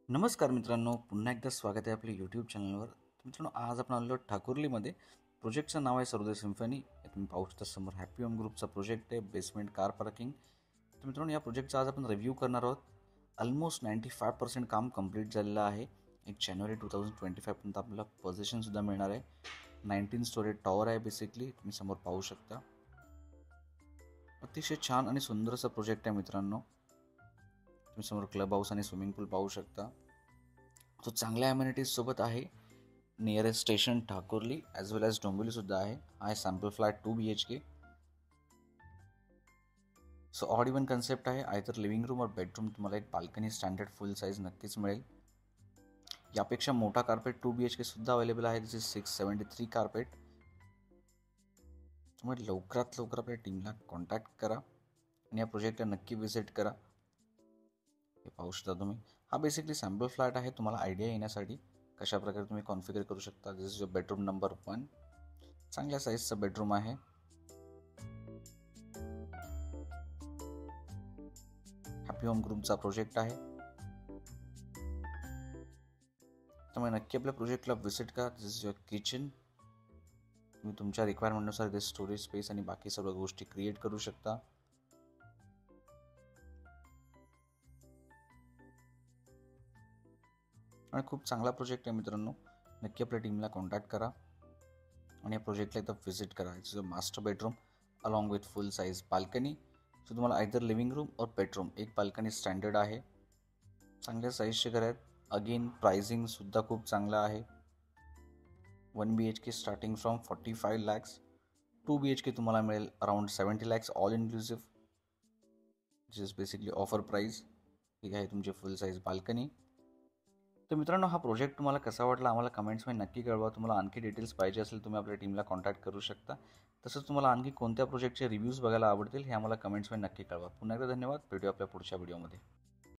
नमस्कार मित्रांनो, पुन्हा एकदा स्वागत आहे आपल्या यूट्यूब चॅनलवर. मित्रांनो, आज आपण आलेलो ठाकुर्लीमध्ये. प्रोजेक्टचं नाव आहे सर्वोदय सिम्फनी. तुम्ही पाहू शकता समोर हॅपी होम ग्रुपचा प्रोजेक्ट आहे, बेसमेंट कार पार्किंग. तर मित्रांनो, या प्रोजेक्टचा आज आपण रिव्ह्यू करणार आहोत. ऑलमोस्ट 95% काम कंप्लीट झालेलं आहे. 1 जानेवारी 2025 पर्यंत आपल्याला पोझिशनसुद्धा मिळणार आहे. 19 स्टोरेज टॉवर आहे बेसिकली, तुम्ही समोर पाहू शकता. अतिशय छान आणि सुंदर असा प्रोजेक्ट आहे मित्रांनो. तुम्ही समोर क्लब हाऊस आणि स्विमिंग पूल पाहू शकता. तो चांगल्या अम्युनिटीज सोबत आहे. नियरेस्ट स्टेशन ठाकुर्ली ॲज वेल ॲज डोंबिवलीसुद्धा आहे. हा आहे sample flat 2 BHK. So odd even concept आहे. आयदर लिव्हिंग रूम और बेडरूम तुम्हाला एक बाल्कनी स्टँडर्ड फुल साईज नक्कीच मिळेल. यापेक्षा मोठा कार्पेट 2 BHK सुद्धा अवेलेबल आहे. दिस इज 673 कार्पेट. त्यामुळे लवकरात लवकर आपल्या टीमला कॉन्टॅक्ट करा आणि या प्रोजेक्टला नक्की व्हिजिट करा. हे पाहू शकता तुम्ही. हा बेसिकली सॅम्पल फ्लॅट आहे. तुम्हाला आयडिया येण्यासाठी कशा प्रकारे तुम्ही कॉन्फिगर करू शकता. दिस इज युअर बेडरूम नंबर 1. चांगल्या साईजचा बेडरूम आहे. हॅपी होम ग्रुपचा प्रोजेक्ट आहे. त्यामुळे नक्की आपल्या प्रोजेक्टला व्हिजिट करा. दिस इज युअर किचन. तुम्ही तुमच्या रिक्वायरमेंटनुसार इथे स्टोरेज स्पेस आणि बाकी सर्व गोष्टी क्रिएट करू शकता. आणि खूप चांगला प्रोजेक्ट आहे मित्रांनो. नक्की आपल्या टीमला कॉन्टॅक्ट करा आणि या प्रोजेक्टला इथं व्हिजिट करा. It's a master bedroom along with full size balcony. So तुम्हाला आयदर लिव्हिंग रूम और बेडरूम एक बाल्कनी स्टँडर्ड आहे. चांगल्या साईजचे घर आहेत. अगेन प्राइसिंगसुद्धा खूप चांगला आहे. 1 BHK starting from 45 lakhs. 2 BHK तुम्हाला मिळेल around 70 lakhs all inclusive. This is basically offer price. ही आहे तुमची फुल साईज बाल्कनी. तर मित्रांनो, हा प्रोजेक्ट तुम्हाला कसा वाटला आम्हाला कमेंट्समध्ये नक्की कळवा. तुम्हाला आणखी डिटेल्स पाहिजे असेल तुम्ही आपल्या टीमला कॉन्टॅक्ट करू शकता. तसंच तुम्हाला आणखी कोणत्या प्रोजेक्टचे रिव्ह्यूज बघायला आवडतील हे आम्हाला कमेंट्समध्ये नक्की कळवा. पुन्हा एकदा धन्यवाद. भेटूया आपल्या पुढच्या व्हिडिओमध्ये.